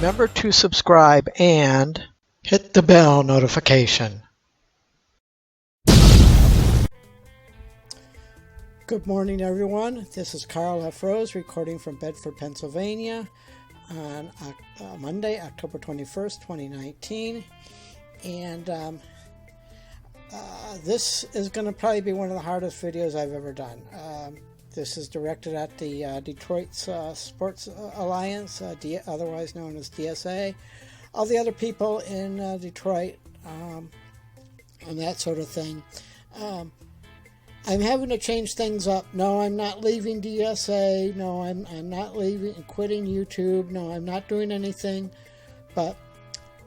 Remember to subscribe and hit the bell notification. Good morning, everyone. This is Karl F. Rose recording from Bedford, Pennsylvania on Monday, October 21st, 2019. And this is going to probably be one of the hardest videos I've ever done. This is directed at the Detroit Sports Alliance, otherwise known as DSA. All the other people in Detroit and that sort of thing. I'm having to change things up. No, I'm not leaving DSA. No, I'm not leaving and quitting YouTube. No, I'm not doing anything. But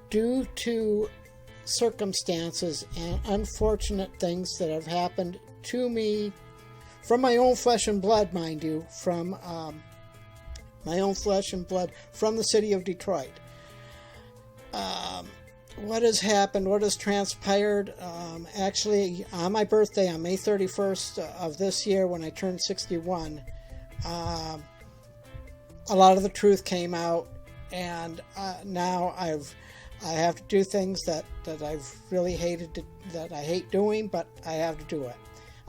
due to circumstances and unfortunate things that have happened to me, from my own flesh and blood, mind you, from my own flesh and blood, from the city of Detroit. What has happened, what has transpired, actually on my birthday on May 31st of this year when I turned 61, a lot of the truth came out, and now I have to do things that I've really hated, that I hate doing, but I have to do it.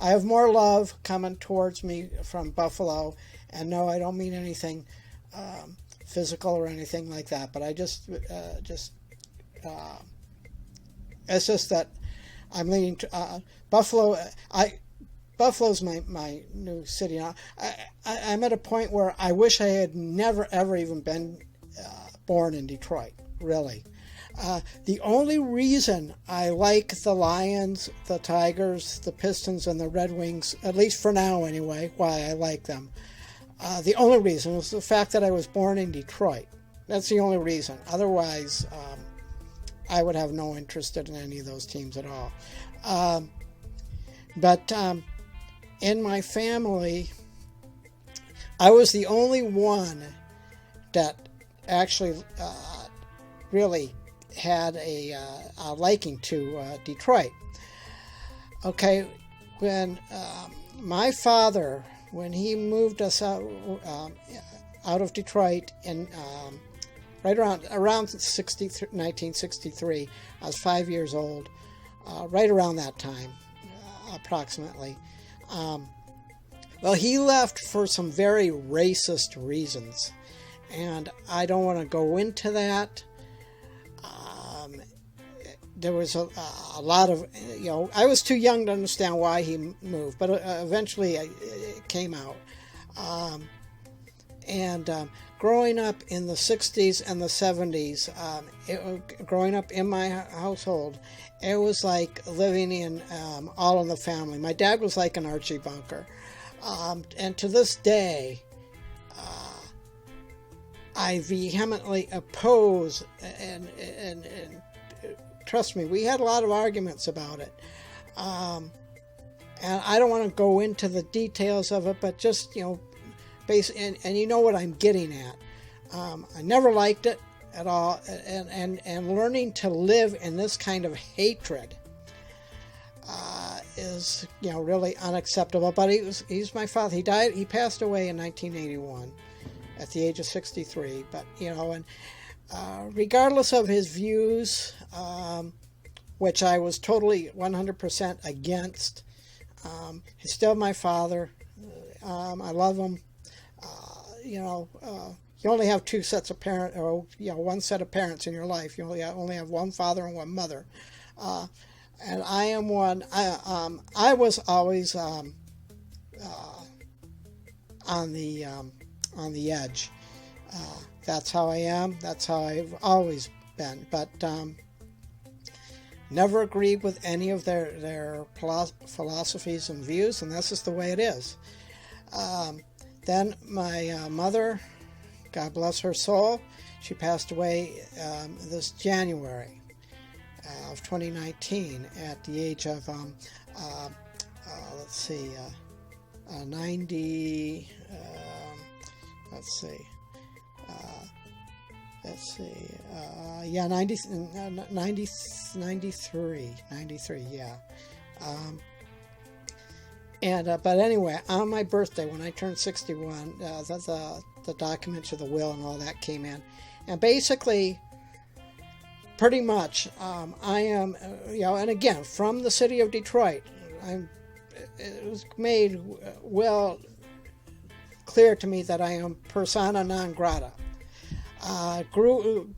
I have more love coming towards me from Buffalo, and no, I don't mean anything physical or anything like that, but I it's just that I'm leaning to Buffalo. Buffalo's my new city now. I'm at a point where I wish I had never ever even been born in Detroit, really. The only reason I like the Lions, the Tigers, the Pistons, and the Red Wings, at least for now anyway, why I like them, the only reason was the fact that I was born in Detroit. That's the only reason. Otherwise, I would have no interest in any of those teams at all. But in my family, I was the only one that actually really had a liking to Detroit. Okay, when my father, when he moved us out of Detroit in right around 1963, I was 5 years old, right around that time, approximately. Well, he left for some very racist reasons, and I don't want to go into that. There was a lot of, I was too young to understand why he moved, but eventually it came out. Growing up in the 60s and the 70s, growing up in my household, it was like living in All in the Family. My dad was like an Archie Bunker. And to this day, I vehemently oppose, and trust me, we had a lot of arguments about it. And I don't want to go into the details of it, but just, and you know what I'm getting at. I never liked it at all, and learning to live in this kind of hatred is, really unacceptable. But he's my father. He passed away in 1981 at the age of 63. But and regardless of his views, which I was totally 100% against, he's still my father. I love him. You only have two sets of parents, or one set of parents in your life. You only have one father and one mother, and I am one. I was always on the edge. That's how I am. That's how I've always been. But never agreed with any of their philosophies and views, and that's just the way it is. Then my mother, God bless her soul, she passed away this January of 2019 at the age of 90. 93, yeah. But anyway, on my birthday, when I turned 61, the documents of the will and all that came in. And basically, pretty much, I am, and again, from the city of Detroit, it was made well clear to me that I am persona non grata.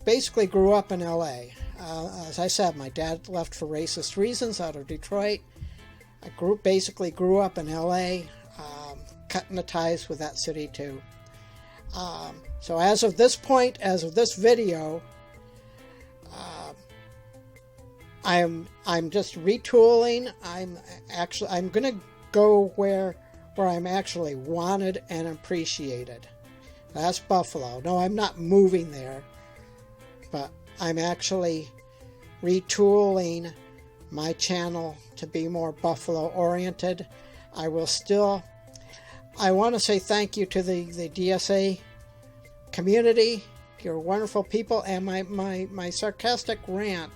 Basically grew up in L.A. As I said, my dad left for racist reasons out of Detroit. I basically grew up in L.A., cutting the ties with that city too. So as of this point, as of this video, I'm just retooling. I'm gonna go where I'm actually wanted and appreciated. That's Buffalo. No, I'm not moving there, but I'm actually retooling my channel to be more Buffalo oriented. I want to say thank you to the DSA community. You're wonderful people. And my sarcastic rant,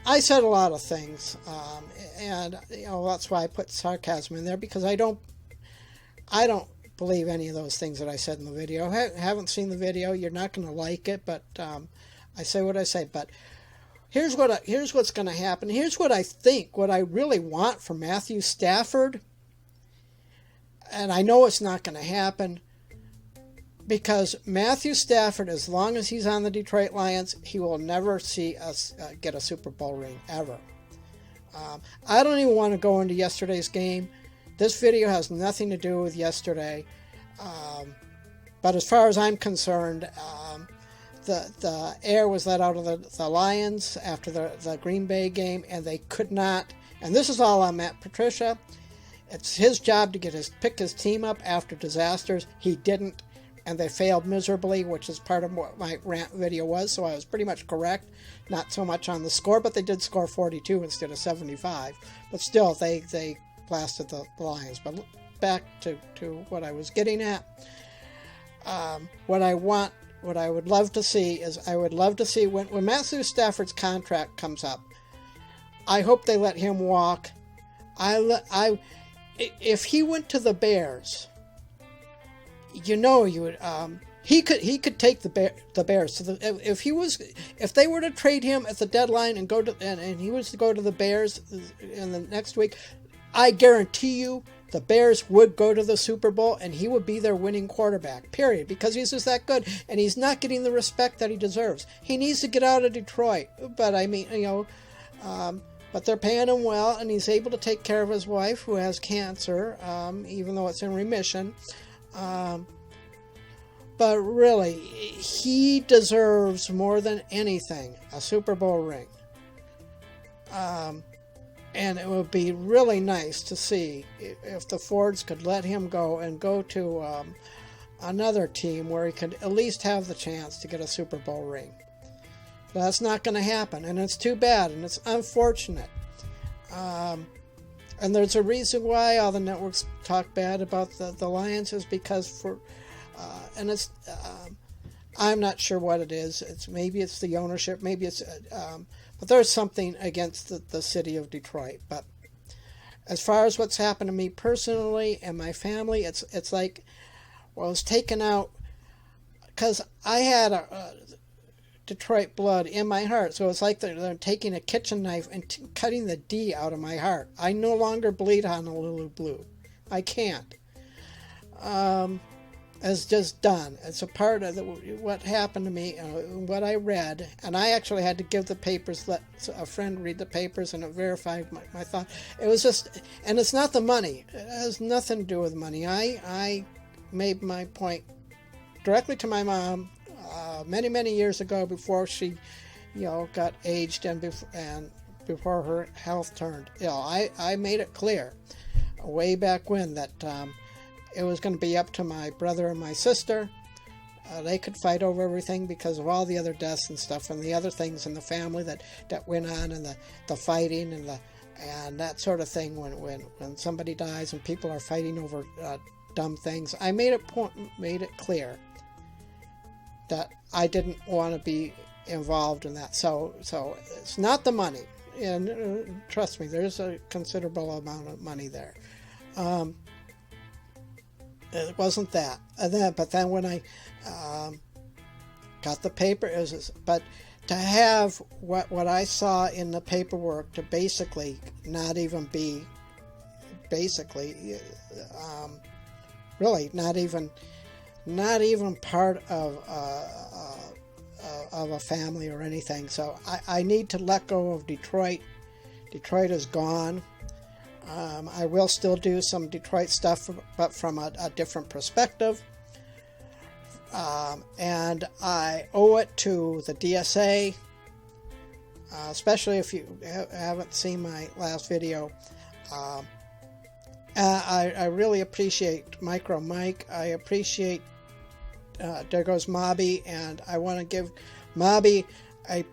I said a lot of things, and that's why I put sarcasm in there, because I don't believe any of those things that I said in the video. Haven't seen the video, you're not going to like it, but I say what I say. But here's what's going to happen. Here's what I think, what I really want from Matthew Stafford, and I know it's not going to happen, because Matthew Stafford, as long as he's on the Detroit Lions, he will never see us get a Super Bowl ring, ever. I don't even want to go into yesterday's game. This video has nothing to do with yesterday. But as far as I'm concerned, the air was let out of the Lions after the Green Bay game, and they could not. And this is all on Matt Patricia. It's his job to pick his team up after disasters. He didn't, and they failed miserably, which is part of what my rant video was, so I was pretty much correct. Not so much on the score, but they did score 42 instead of 75. But still, they blasted the Lions. But back to what I was getting at. What I would love to see is, when Matthew Stafford's contract comes up, I hope they let him walk. If he went to the Bears, you would. He could take the Bears. So if they were to trade him at the deadline and and he was to go to the Bears in the next week, I guarantee you the Bears would go to the Super Bowl and he would be their winning quarterback, period, because he's just that good, and he's not getting the respect that he deserves. He needs to get out of Detroit, but I mean, but they're paying him well, and he's able to take care of his wife, who has cancer, even though it's in remission. But really, he deserves more than anything a Super Bowl ring. And it would be really nice to see if the Fords could let him go and go to another team where he could at least have the chance to get a Super Bowl ring. But that's not going to happen, and it's too bad, and it's unfortunate. And there's a reason why all the networks talk bad about the Lions, is because and it's I'm not sure what it is. Maybe it's the ownership, maybe it's but there's something against the city of Detroit. But as far as what's happened to me personally and my family, it's like, well, I was taken out because I had a Detroit blood in my heart. So it's like they're taking a kitchen knife and cutting the D out of my heart. I no longer bleed Honolulu blue. I can't. It's just done. It's a part of what happened to me, what I read, and I actually had to give the papers, let a friend read the papers, and it verified my thought. It was just, and it's not the money. It has nothing to do with money. I made my point directly to my mom many, many years ago, before she, got aged and before her health turned ill. I made it clear way back when that it was going to be up to my brother and my sister. They could fight over everything because of all the other deaths and stuff, and the other things in the family that went on, and the fighting and that sort of thing. When somebody dies and people are fighting over dumb things, I made it clear that I didn't want to be involved in that. So it's not the money, and trust me, there's a considerable amount of money there. It wasn't that. But then when got the paper, but to have what I saw in the paperwork to basically not even be, really not even part of a family or anything. So I need to let go of Detroit. Detroit is gone. I will still do some Detroit stuff, but from a different perspective. And I owe it to the DSA, especially if you haven't seen my last video. I really appreciate Micro Mike. I appreciate there goes Mobby, and I want to give Mobby a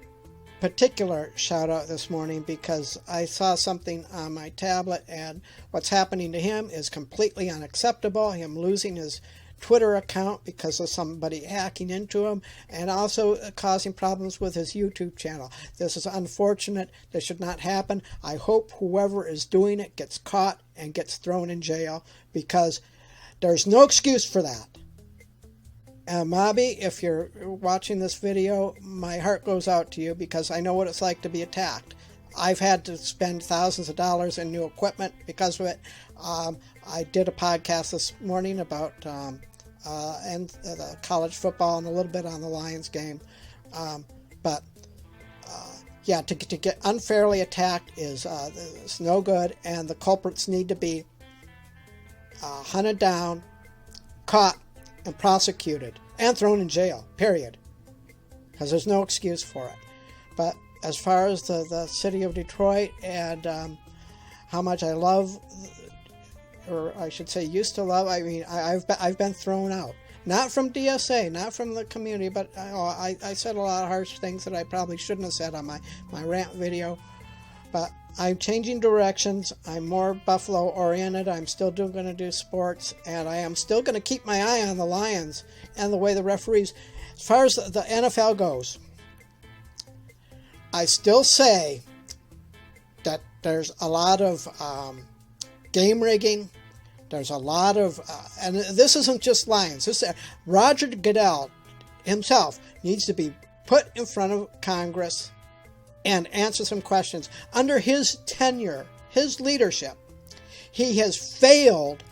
particular shout out this morning because I saw something on my tablet, and what's happening to him is completely unacceptable. Him losing his Twitter account because of somebody hacking into him, and also causing problems with his YouTube channel. This is unfortunate. This should not happen. I hope whoever is doing it gets caught and gets thrown in jail, because there's no excuse for that. Mobby, if you're watching this video, my heart goes out to you, because I know what it's like to be attacked. I've had to spend thousands of dollars in new equipment because of it. I did a podcast this morning about the college football and a little bit on the Lions game. Yeah, to get unfairly attacked is no good, and the culprits need to be hunted down, caught, and prosecuted, and thrown in jail, period. Because there's no excuse for it. But as far as the city of Detroit and how much I love, or I should say used to love, I mean, I've been thrown out. Not from DSA, not from the community, but I said a lot of harsh things that I probably shouldn't have said on my rant video. But I'm changing directions. I'm more Buffalo oriented. I'm still going to do sports, and I am still going to keep my eye on the Lions and the way the referees. As far as the NFL goes, I still say that there's a lot of game rigging. There's a lot of, and this isn't just Lions. Roger Goodell himself needs to be put in front of Congress and answer some questions. Under his tenure, his leadership, he has failed.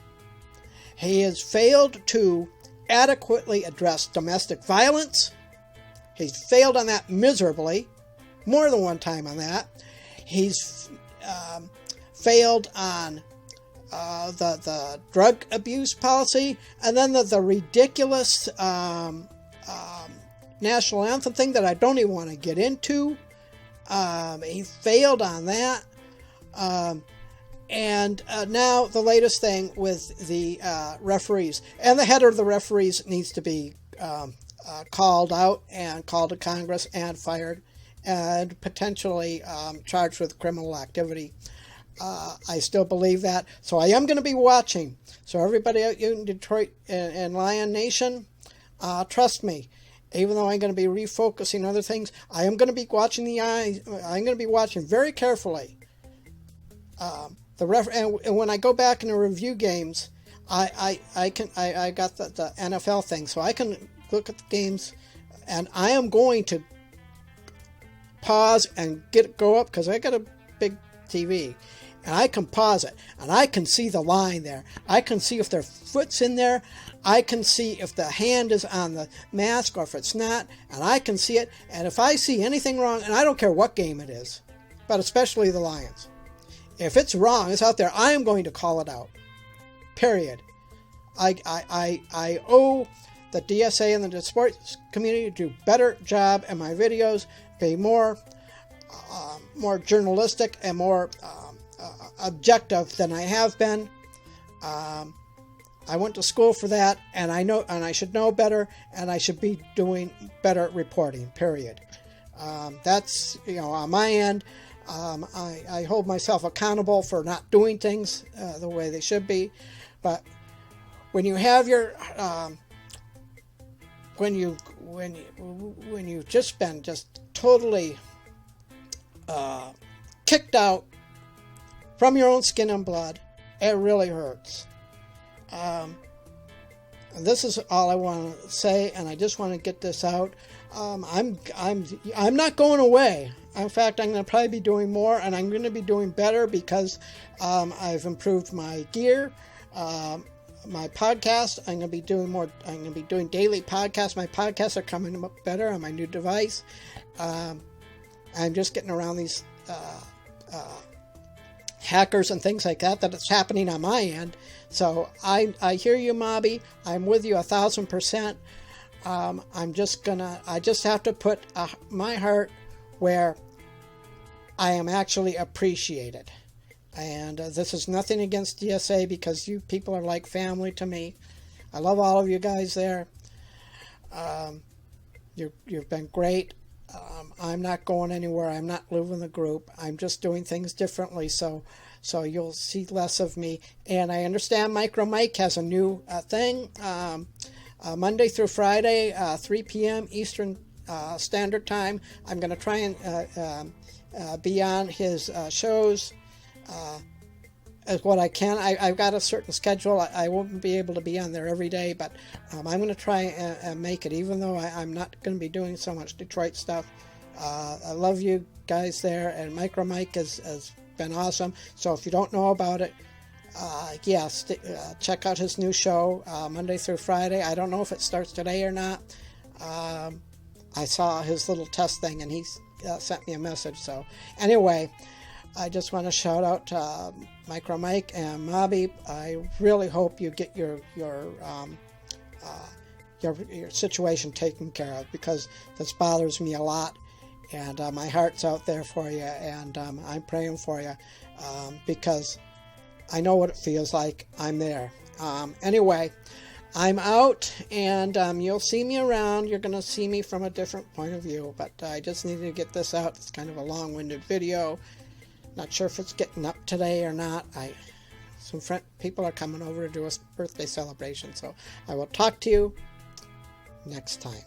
He has failed to adequately address domestic violence. He's failed on that miserably, more than one time on that. He's failed on the drug abuse policy, and then the ridiculous national anthem thing that I don't even want to get into. He failed on that. And now the latest thing with the referees. And the head of the referees needs to be called out and called to Congress and fired and potentially charged with criminal activity. I still believe that. So I am going to be watching. So everybody out in Detroit and Lion Nation, trust me. Even though I'm going to be refocusing other things, I am going to be watching I'm going to be watching very carefully. And when I go back and review games, I got the NFL thing, so I can look at the games, and I am going to pause and go up, because I got a big TV, and I can pause it, and I can see the line there. I can see if their foot's in there. I can see if the hand is on the mask or if it's not, and I can see it. And if I see anything wrong, and I don't care what game it is, but especially the Lions, if it's wrong, it's out there, I am going to call it out. Period. I owe the DSA and the sports community to do a better job in my videos, be more journalistic and more objective than I have been. I went to school for that, and I know, and I should know better, and I should be doing better reporting. Period. That's on my end. I hold myself accountable for not doing things the way they should be, but when you have your when you've just been totally kicked out from your own skin and blood, it really hurts. And this is all I want to say, and I just want to get this out. I'm not going away. In fact, I'm going to probably be doing more, and I'm going to be doing better because I've improved my gear, my podcast. I'm going to be doing more. I'm going to be doing daily podcasts. My podcasts are coming up better on my new device. I'm just getting around these hackers and things like that it's happening on my end. So I hear you, Mobby. I'm with you 1,000%. I just have to put my heart where I am actually appreciated. And this is nothing against DSA, because you people are like family to me. I love all of you guys there. You've been great. I'm not going anywhere. I'm not leaving the group. I'm just doing things differently, so you'll see less of me. And I understand Micro Mike has a new thing. Monday through Friday, 3 p.m. Eastern Standard Time. I'm going to try and be on his shows as what I can. I've got a certain schedule. I won't be able to be on there every day, but I'm going to try and make it, even though I'm not going to be doing so much Detroit stuff. I love you guys there, and Micro Mike has been awesome. So if you don't know about it, check out his new show, Monday through Friday. I don't know if it starts today or not. I saw his little test thing, and he sent me a message. So anyway, I just want to shout out to Micro Mike and Mobby. I really hope you get your situation taken care of, because this bothers me a lot, and my heart's out there for you, and I'm praying for you, because I know what it feels like. I'm there. Anyway, I'm out, and you'll see me around. You're going to see me from a different point of view, but I just needed to get this out. It's kind of a long-winded video. Not sure if it's getting up today or not. Some people are coming over to do a birthday celebration, so I will talk to you next time.